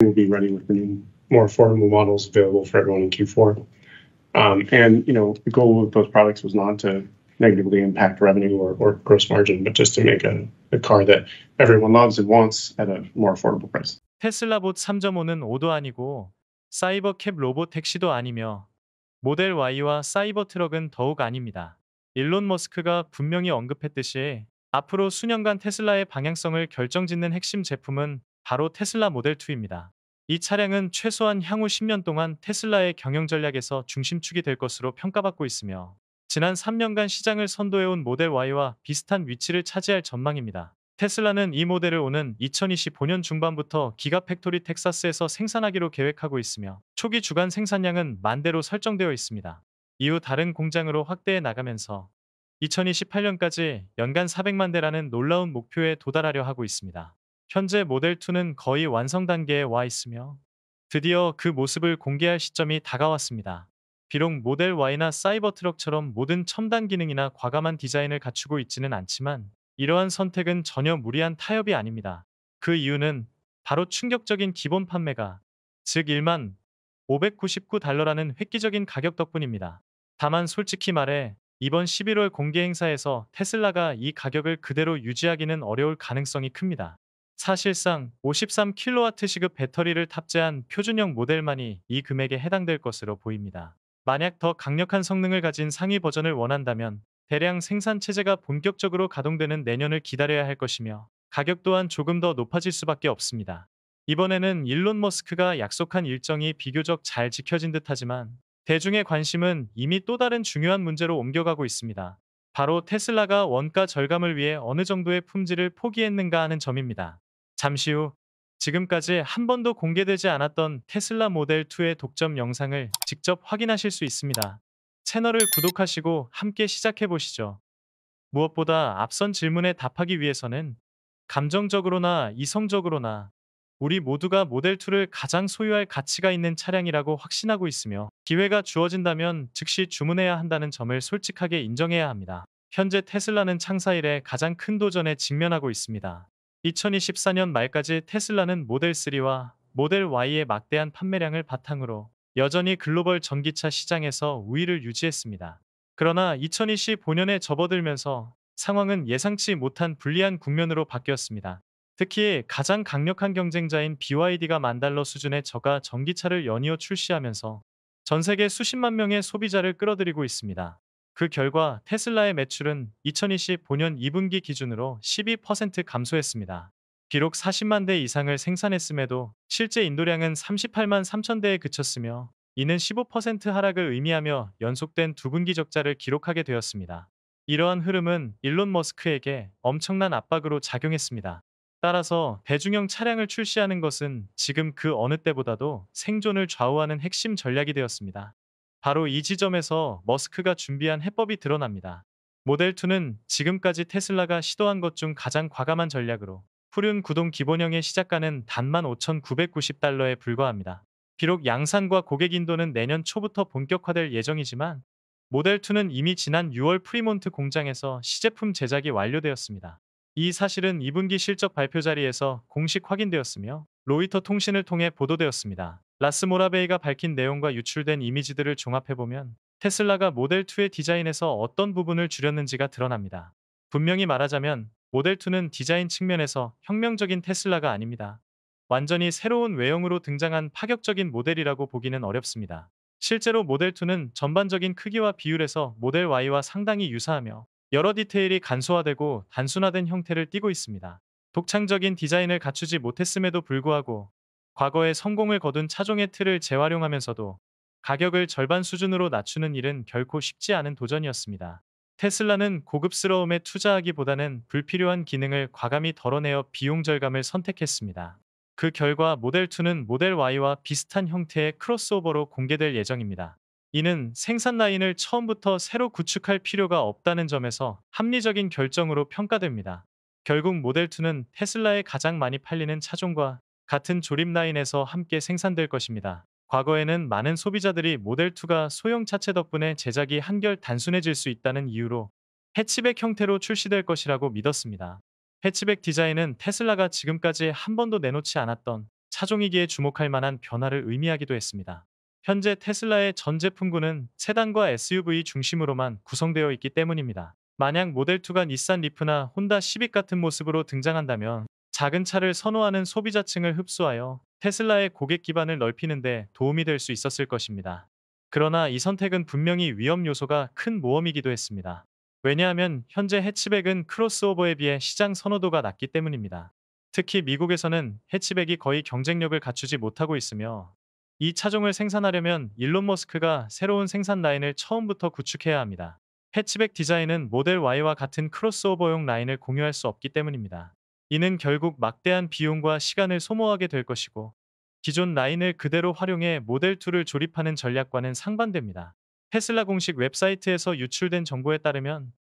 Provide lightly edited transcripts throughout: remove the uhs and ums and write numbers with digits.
We'll be ready with the new, more affordable models available for everyone in Q4. And the goal of those products was not to negatively impact revenue or gross margin, but just to make a car that everyone loves and wants at a more affordable price. 테슬라봇 3.5는 5도 아니고 사이버캡 로봇 택시도 아니며 모델 Y와 사이버 트럭은 더욱 아닙니다. 일론 머스크가 분명히 언급했듯이 앞으로 수년간 테슬라의 방향성을 결정짓는 핵심 제품은 바로 테슬라 모델 2입니다. 이 차량은 최소한 향후 10년 동안 테슬라의 경영 전략에서 중심축이 될 것으로 평가받고 있으며 지난 3년간 시장을 선도해온 모델 Y와 비슷한 위치를 차지할 전망입니다. 테슬라는 이 모델을 오는 2025년 중반부터 기가팩토리 텍사스에서 생산하기로 계획하고 있으며 초기 주간 생산량은 10,000대로 설정되어 있습니다. 이후 다른 공장으로 확대해 나가면서 2028년까지 연간 400만 대라는 놀라운 목표에 도달하려 하고 있습니다. 현재 모델 2는 거의 완성 단계에 와 있으며 드디어 그 모습을 공개할 시점이 다가왔습니다. 비록 모델 Y나 사이버 트럭처럼 모든 첨단 기능이나 과감한 디자인을 갖추고 있지는 않지만 이러한 선택은 전혀 무리한 타협이 아닙니다. 그 이유는 바로 충격적인 기본 판매가 즉 1만 599달러라는 획기적인 가격 덕분입니다. 다만 솔직히 말해 이번 11월 공개 행사에서 테슬라가 이 가격을 그대로 유지하기는 어려울 가능성이 큽니다. 사실상 53kW 시급 배터리를 탑재한 표준형 모델만이 이 금액에 해당될 것으로 보입니다. 만약 더 강력한 성능을 가진 상위 버전을 원한다면 대량 생산 체제가 본격적으로 가동되는 내년을 기다려야 할 것이며 가격 또한 조금 더 높아질 수밖에 없습니다. 이번에는 일론 머스크가 약속한 일정이 비교적 잘 지켜진 듯하지만 대중의 관심은 이미 또 다른 중요한 문제로 옮겨가고 있습니다. 바로 테슬라가 원가 절감을 위해 어느 정도의 품질을 포기했는가 하는 점입니다. 잠시 후 지금까지 한 번도 공개되지 않았던 테슬라 모델 2의 독점 영상을 직접 확인하실 수 있습니다. 채널을 구독하시고 함께 시작해 보시죠. 무엇보다 앞선 질문에 답하기 위해서는 감정적으로나 이성적으로나 우리 모두가 모델 2를 가장 소유할 가치가 있는 차량이라고 확신하고 있으며 기회가 주어진다면 즉시 주문해야 한다는 점을 솔직하게 인정해야 합니다. 현재 테슬라는 창사 이래 가장 큰 도전에 직면하고 있습니다. 2024년 말까지 테슬라는 모델 3와 모델 Y의 막대한 판매량을 바탕으로 여전히 글로벌 전기차 시장에서 우위를 유지했습니다. 그러나 2025년에 접어들면서 상황은 예상치 못한 불리한 국면으로 바뀌었습니다. 특히 가장 강력한 경쟁자인 BYD가 10,000달러 수준의 저가 전기차를 연이어 출시하면서 전 세계 수십만 명의 소비자를 끌어들이고 있습니다. 그 결과 테슬라의 매출은 2025년 2분기 기준으로 12% 감소했습니다. 비록 40만 대 이상을 생산했음에도 실제 인도량은 38만 3천 대에 그쳤으며 이는 15% 하락을 의미하며 연속된 두 분기 적자를 기록하게 되었습니다. 이러한 흐름은 일론 머스크에게 엄청난 압박으로 작용했습니다. 따라서 대중형 차량을 출시하는 것은 지금 그 어느 때보다도 생존을 좌우하는 핵심 전략이 되었습니다. 바로 이 지점에서 머스크가 준비한 해법이 드러납니다. 모델 2는 지금까지 테슬라가 시도한 것 중 가장 과감한 전략으로 후륜 구동 기본형의 시작가는 단만 5,990달러에 불과합니다. 비록 양산과 고객 인도는 내년 초부터 본격화될 예정이지만 모델 2는 이미 지난 6월 프리몬트 공장에서 시제품 제작이 완료되었습니다. 이 사실은 2분기 실적 발표 자리에서 공식 확인되었으며 로이터 통신을 통해 보도되었습니다. 라스 모라베이가 밝힌 내용과 유출된 이미지들을 종합해보면 테슬라가 모델 2의 디자인에서 어떤 부분을 줄였는지가 드러납니다. 분명히 말하자면 모델 2는 디자인 측면에서 혁명적인 테슬라가 아닙니다. 완전히 새로운 외형으로 등장한 파격적인 모델이라고 보기는 어렵습니다. 실제로 모델 2는 전반적인 크기와 비율에서 모델 Y와 상당히 유사하며 여러 디테일이 간소화되고 단순화된 형태를 띠고 있습니다. 독창적인 디자인을 갖추지 못했음에도 불구하고 과거에 성공을 거둔 차종의 틀을 재활용하면서도 가격을 절반 수준으로 낮추는 일은 결코 쉽지 않은 도전이었습니다. 테슬라는 고급스러움에 투자하기보다는 불필요한 기능을 과감히 덜어내어 비용 절감을 선택했습니다. 그 결과 모델 2는 모델 Y와 비슷한 형태의 크로스오버로 공개될 예정입니다. 이는 생산 라인을 처음부터 새로 구축할 필요가 없다는 점에서 합리적인 결정으로 평가됩니다. 결국 모델 2는 테슬라의 가장 많이 팔리는 차종과 같은 조립 라인에서 함께 생산될 것입니다. 과거에는 많은 소비자들이 모델 2가 소형 차체 덕분에 제작이 한결 단순해질 수 있다는 이유로 해치백 형태로 출시될 것이라고 믿었습니다. 해치백 디자인은 테슬라가 지금까지 한 번도 내놓지 않았던 차종이기에 주목할 만한 변화를 의미하기도 했습니다. 현재 테슬라의 전 제품군은 세단과 SUV 중심으로만 구성되어 있기 때문입니다. 만약 모델2가 닛산 리프나 혼다 시빅 같은 모습으로 등장한다면 작은 차를 선호하는 소비자층을 흡수하여 테슬라의 고객 기반을 넓히는 데 도움이 될 수 있었을 것입니다. 그러나 이 선택은 분명히 위험 요소가 큰 모험이기도 했습니다. 왜냐하면 현재 해치백은 크로스오버에 비해 시장 선호도가 낮기 때문입니다. 특히 미국에서는 해치백이 거의 경쟁력을 갖추지 못하고 있으며 이 차종을 생산하려면 일론 머스크가 새로운 생산 라인을 처음부터 구축해야 합니다. 해치백 디자인은 모델 Y와 같은 크로스오버용 라인을 공유할 수 없기 때문입니다. 이는 결국 막대한 비용과 시간을 소모하게 될 것이고 기존 라인을 그대로 활용해 모델2를 조립하는 전략과는 상반됩니다. 테슬라 공식 웹사이트에서 유출된 정보에 따르면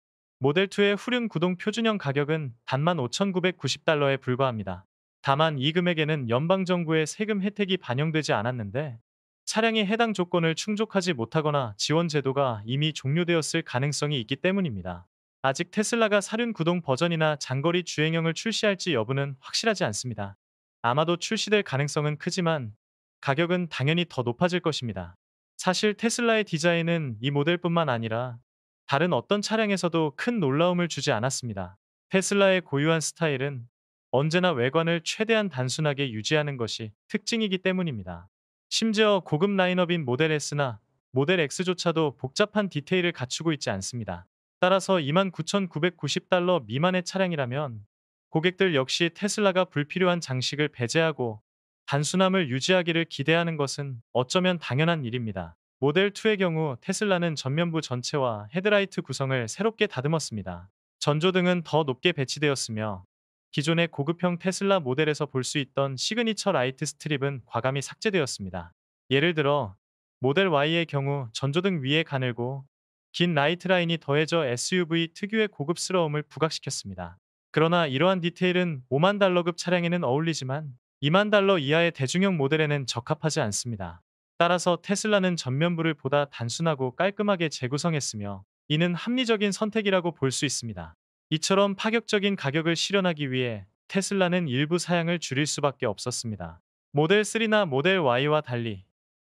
모델2의 후륜 구동 표준형 가격은 단만 5,990달러에 불과합니다. 다만 이 금액에는 연방정부의 세금 혜택이 반영되지 않았는데 차량이 해당 조건을 충족하지 못하거나 지원 제도가 이미 종료되었을 가능성이 있기 때문입니다. 아직 테슬라가 사륜 구동 버전이나 장거리 주행형을 출시할지 여부는 확실하지 않습니다. 아마도 출시될 가능성은 크지만 가격은 당연히 더 높아질 것입니다. 사실 테슬라의 디자인은 이 모델뿐만 아니라 다른 어떤 차량에서도 큰 놀라움을 주지 않았습니다. 테슬라의 고유한 스타일은 언제나 외관을 최대한 단순하게 유지하는 것이 특징이기 때문입니다. 심지어 고급 라인업인 모델 S나 모델 X조차도 복잡한 디테일을 갖추고 있지 않습니다. 따라서 29,990달러 미만의 차량이라면 고객들 역시 테슬라가 불필요한 장식을 배제하고 단순함을 유지하기를 기대하는 것은 어쩌면 당연한 일입니다. 모델2의 경우 테슬라는 전면부 전체와 헤드라이트 구성을 새롭게 다듬었습니다. 전조등은 더 높게 배치되었으며 기존의 고급형 테슬라 모델에서 볼 수 있던 시그니처 라이트 스트립은 과감히 삭제되었습니다. 예를 들어 모델 Y의 경우 전조등 위에 가늘고 긴 라이트 라인이 더해져 SUV 특유의 고급스러움을 부각시켰습니다. 그러나 이러한 디테일은 5만 달러급 차량에는 어울리지만 2만 달러 이하의 대중형 모델에는 적합하지 않습니다. 따라서 테슬라는 전면부를 보다 단순하고 깔끔하게 재구성했으며 이는 합리적인 선택이라고 볼 수 있습니다. 이처럼 파격적인 가격을 실현하기 위해 테슬라는 일부 사양을 줄일 수밖에 없었습니다. 모델 3나 모델 Y와 달리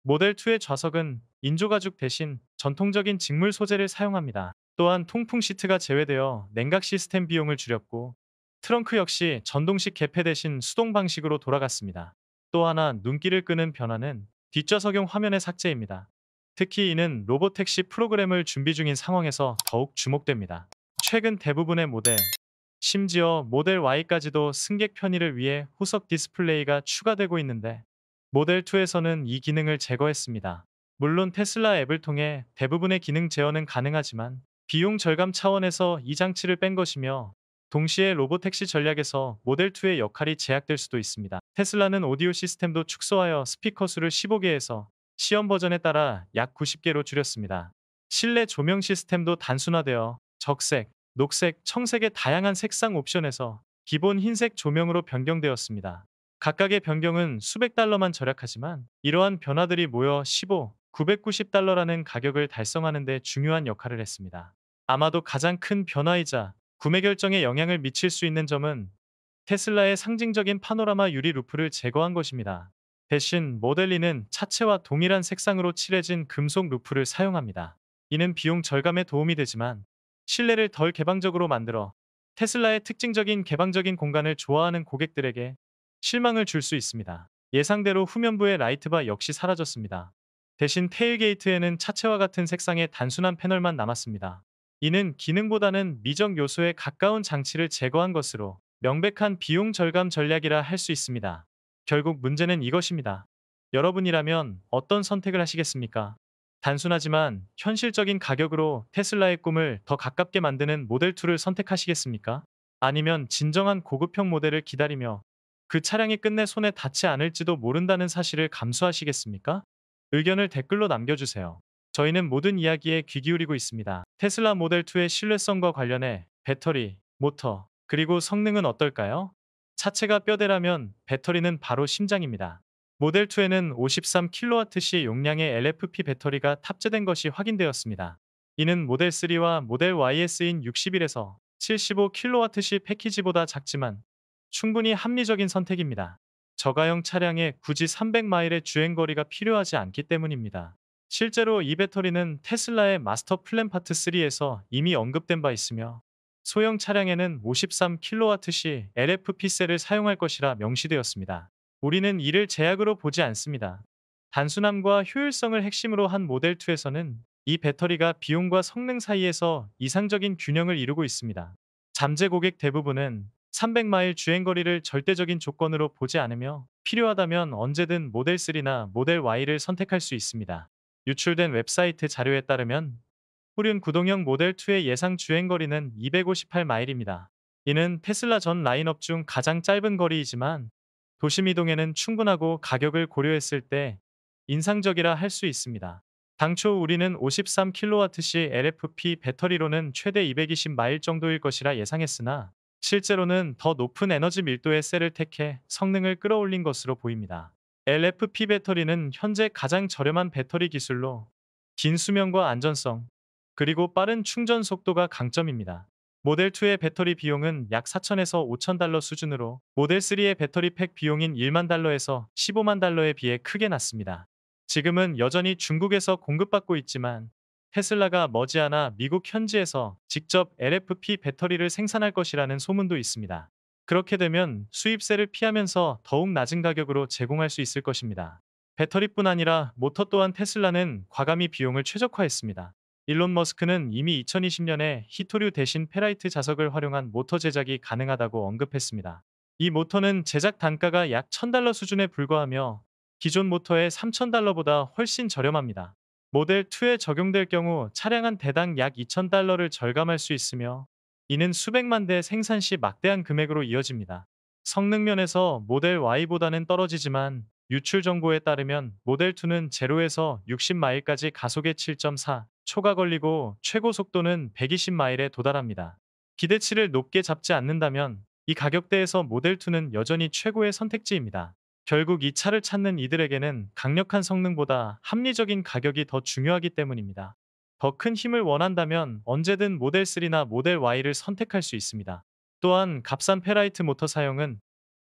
모델 2의 좌석은 인조가죽 대신 전통적인 직물 소재를 사용합니다. 또한 통풍 시트가 제외되어 냉각 시스템 비용을 줄였고 트렁크 역시 전동식 개폐 대신 수동 방식으로 돌아갔습니다. 또 하나 눈길을 끄는 변화는 뒷좌석용 화면의 삭제입니다. 특히 이는 로보택시 프로그램을 준비 중인 상황에서 더욱 주목됩니다. 최근 대부분의 모델, 심지어 모델 Y까지도 승객 편의를 위해 후석 디스플레이가 추가되고 있는데 모델2에서는 이 기능을 제거했습니다. 물론 테슬라 앱을 통해 대부분의 기능 제어는 가능하지만 비용 절감 차원에서 이 장치를 뺀 것이며 동시에 로보택시 전략에서 모델2의 역할이 제약될 수도 있습니다. 테슬라는 오디오 시스템도 축소하여 스피커 수를 15개에서 시험 버전에 따라 약 90개로 줄였습니다. 실내 조명 시스템도 단순화되어 적색, 녹색, 청색의 다양한 색상 옵션에서 기본 흰색 조명으로 변경되었습니다. 각각의 변경은 수백 달러만 절약하지만 이러한 변화들이 모여 990달러라는 가격을 달성하는 데 중요한 역할을 했습니다. 아마도 가장 큰 변화이자 구매 결정에 영향을 미칠 수 있는 점은 테슬라의 상징적인 파노라마 유리 루프를 제거한 것입니다. 대신 모델2는 차체와 동일한 색상으로 칠해진 금속 루프를 사용합니다. 이는 비용 절감에 도움이 되지만 실내를 덜 개방적으로 만들어 테슬라의 특징적인 개방적인 공간을 좋아하는 고객들에게 실망을 줄 수 있습니다. 예상대로 후면부의 라이트바 역시 사라졌습니다. 대신 테일게이트에는 차체와 같은 색상의 단순한 패널만 남았습니다. 이는 기능보다는 미적 요소에 가까운 장치를 제거한 것으로 명백한 비용 절감 전략이라 할 수 있습니다. 결국 문제는 이것입니다. 여러분이라면 어떤 선택을 하시겠습니까? 단순하지만 현실적인 가격으로 테슬라의 꿈을 더 가깝게 만드는 모델2를 선택하시겠습니까? 아니면 진정한 고급형 모델을 기다리며 그 차량이 끝내 손에 닿지 않을지도 모른다는 사실을 감수하시겠습니까? 의견을 댓글로 남겨주세요. 저희는 모든 이야기에 귀 기울이고 있습니다. 테슬라 모델2의 신뢰성과 관련해 배터리, 모터, 그리고 성능은 어떨까요? 차체가 뼈대라면 배터리는 바로 심장입니다. 모델2에는 53kWh 용량의 LFP 배터리가 탑재된 것이 확인되었습니다. 이는 모델3와 모델 Y에 쓰인 61에서 75kWh 패키지보다 작지만 충분히 합리적인 선택입니다. 저가형 차량에 굳이 300마일의 주행거리가 필요하지 않기 때문입니다. 실제로 이 배터리는 테슬라의 마스터 플랜 파트 3에서 이미 언급된 바 있으며 소형 차량에는 53kWh LFP 셀을 사용할 것이라 명시되었습니다. 우리는 이를 제약으로 보지 않습니다. 단순함과 효율성을 핵심으로 한 모델 2에서는 이 배터리가 비용과 성능 사이에서 이상적인 균형을 이루고 있습니다. 잠재 고객 대부분은 300마일 주행거리를 절대적인 조건으로 보지 않으며 필요하다면 언제든 모델 3나 모델 Y를 선택할 수 있습니다. 유출된 웹사이트 자료에 따르면 후륜 구동형 모델 2의 예상 주행거리는 258마일입니다. 이는 테슬라 전 라인업 중 가장 짧은 거리이지만 도심 이동에는 충분하고 가격을 고려했을 때 인상적이라 할 수 있습니다. 당초 우리는 53kWh LFP 배터리로는 최대 220마일 정도일 것이라 예상했으나 실제로는 더 높은 에너지 밀도의 셀을 택해 성능을 끌어올린 것으로 보입니다. LFP 배터리는 현재 가장 저렴한 배터리 기술로 긴 수명과 안전성, 그리고 빠른 충전 속도가 강점입니다. 모델 2의 배터리 비용은 약 4천에서 5천 달러 수준으로 모델 3의 배터리 팩 비용인 1만 달러에서 15만 달러에 비해 크게 낮습니다. 지금은 여전히 중국에서 공급받고 있지만 테슬라가 머지않아 미국 현지에서 직접 LFP 배터리를 생산할 것이라는 소문도 있습니다. 그렇게 되면 수입세를 피하면서 더욱 낮은 가격으로 제공할 수 있을 것입니다. 배터리뿐 아니라 모터 또한 테슬라는 과감히 비용을 최적화했습니다. 일론 머스크는 이미 2020년에 히토류 대신 페라이트 자석을 활용한 모터 제작이 가능하다고 언급했습니다. 이 모터는 제작 단가가 약 1000달러 수준에 불과하며 기존 모터의 3000달러보다 훨씬 저렴합니다. 모델 2에 적용될 경우 차량 한 대당 약 2000달러를 절감할 수 있으며 이는 수백만 대 생산 시 막대한 금액으로 이어집니다. 성능 면에서 모델 Y보다는 떨어지지만 유출 정보에 따르면 모델 2는 0에서 60마일까지 가속에 7.4초가 걸리고 최고 속도는 120마일에 도달합니다. 기대치를 높게 잡지 않는다면 이 가격대에서 모델 2는 여전히 최고의 선택지입니다. 결국 이 차를 찾는 이들에게는 강력한 성능보다 합리적인 가격이 더 중요하기 때문입니다. 더 큰 힘을 원한다면 언제든 모델 3나 모델 Y를 선택할 수 있습니다. 또한 값싼 페라이트 모터 사용은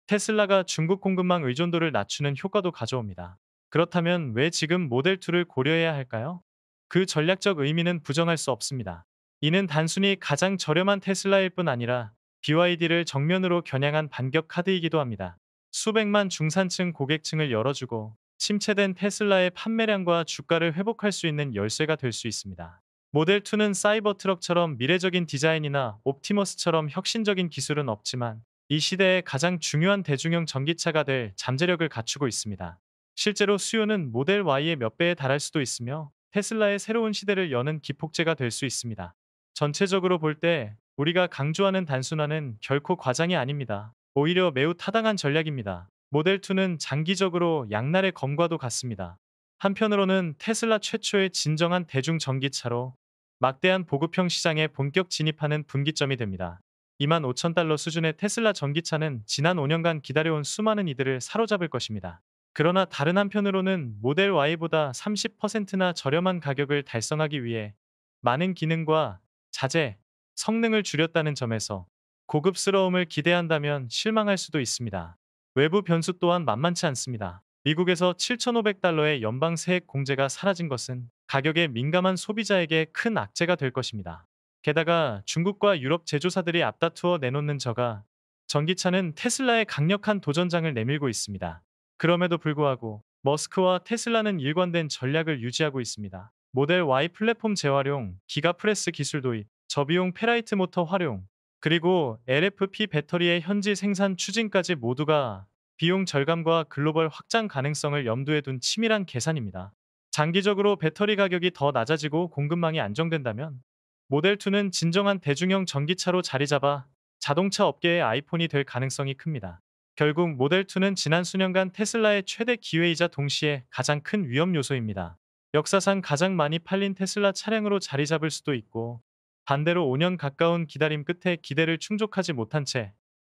테슬라가 중국 공급망 의존도를 낮추는 효과도 가져옵니다. 그렇다면 왜 지금 모델 2를 고려해야 할까요? 그 전략적 의미는 부정할 수 없습니다. 이는 단순히 가장 저렴한 테슬라일 뿐 아니라 BYD를 정면으로 겨냥한 반격 카드이기도 합니다. 수백만 중산층 고객층을 열어주고 침체된 테슬라의 판매량과 주가를 회복할 수 있는 열쇠가 될 수 있습니다. 모델 2는 사이버 트럭처럼 미래적인 디자인이나 옵티머스처럼 혁신적인 기술은 없지만 이 시대의 가장 중요한 대중형 전기차가 될 잠재력을 갖추고 있습니다. 실제로 수요는 모델 Y의 몇 배에 달할 수도 있으며 테슬라의 새로운 시대를 여는 기폭제가 될 수 있습니다. 전체적으로 볼 때 우리가 강조하는 단순화는 결코 과장이 아닙니다. 오히려 매우 타당한 전략입니다. 모델 2는 장기적으로 양날의 검과도 같습니다. 한편으로는 테슬라 최초의 진정한 대중 전기차로 막대한 보급형 시장에 본격 진입하는 분기점이 됩니다. 2만 5천 달러 수준의 테슬라 전기차는 지난 5년간 기다려온 수많은 이들을 사로잡을 것입니다. 그러나 다른 한편으로는 모델 Y보다 30%나 저렴한 가격을 달성하기 위해 많은 기능과 자재, 성능을 줄였다는 점에서 고급스러움을 기대한다면 실망할 수도 있습니다. 외부 변수 또한 만만치 않습니다. 미국에서 7,500달러의 연방 세액 공제가 사라진 것은 가격에 민감한 소비자에게 큰 악재가 될 것입니다. 게다가 중국과 유럽 제조사들이 앞다투어 내놓는 저가 전기차는 테슬라의 강력한 도전장을 내밀고 있습니다. 그럼에도 불구하고 머스크와 테슬라는 일관된 전략을 유지하고 있습니다. 모델 Y 플랫폼 재활용, 기가프레스 기술 도입, 저비용 페라이트 모터 활용, 그리고 LFP 배터리의 현지 생산 추진까지 모두가 비용 절감과 글로벌 확장 가능성을 염두에 둔 치밀한 계산입니다. 장기적으로 배터리 가격이 더 낮아지고 공급망이 안정된다면 모델 2는 진정한 대중형 전기차로 자리 잡아 자동차 업계의 아이폰이 될 가능성이 큽니다. 결국 모델 2는 지난 수년간 테슬라의 최대 기회이자 동시에 가장 큰 위험 요소입니다. 역사상 가장 많이 팔린 테슬라 차량으로 자리 잡을 수도 있고 반대로 5년 가까운 기다림 끝에 기대를 충족하지 못한 채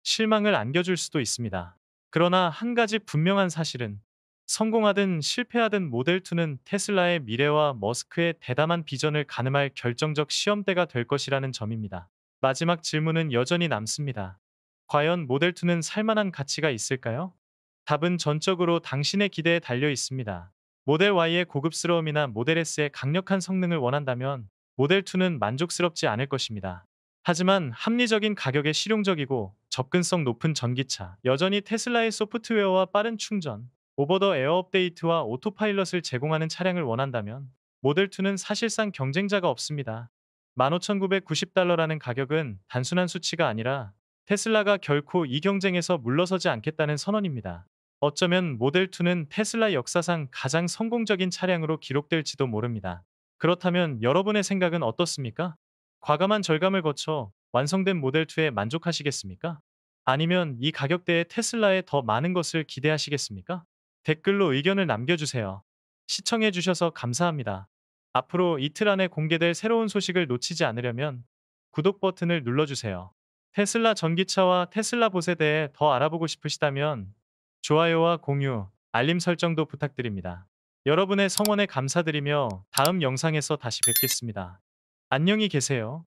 실망을 안겨줄 수도 있습니다. 그러나 한 가지 분명한 사실은 성공하든 실패하든 모델 2는 테슬라의 미래와 머스크의 대담한 비전을 가늠할 결정적 시험대가 될 것이라는 점입니다. 마지막 질문은 여전히 남습니다. 과연 모델 2는 살만한 가치가 있을까요? 답은 전적으로 당신의 기대에 달려 있습니다. 모델 Y의 고급스러움이나 모델 S의 강력한 성능을 원한다면 모델 2는 만족스럽지 않을 것입니다. 하지만 합리적인 가격에 실용적이고 접근성 높은 전기차, 여전히 테슬라의 소프트웨어와 빠른 충전, 오버 더 에어 업데이트와 오토파일럿을 제공하는 차량을 원한다면 모델 2는 사실상 경쟁자가 없습니다. 15,990달러라는 가격은 단순한 수치가 아니라 테슬라가 결코 이 경쟁에서 물러서지 않겠다는 선언입니다. 어쩌면 모델 2는 테슬라 역사상 가장 성공적인 차량으로 기록될지도 모릅니다. 그렇다면 여러분의 생각은 어떻습니까? 과감한 절감을 거쳐 완성된 모델 2에 만족하시겠습니까? 아니면 이 가격대에 테슬라에 더 많은 것을 기대하시겠습니까? 댓글로 의견을 남겨주세요. 시청해주셔서 감사합니다. 앞으로 이틀 안에 공개될 새로운 소식을 놓치지 않으려면 구독 버튼을 눌러주세요. 테슬라 전기차와 테슬라 봇에 대해 더 알아보고 싶으시다면 좋아요와 공유, 알림 설정도 부탁드립니다. 여러분의 성원에 감사드리며 다음 영상에서 다시 뵙겠습니다. 안녕히 계세요.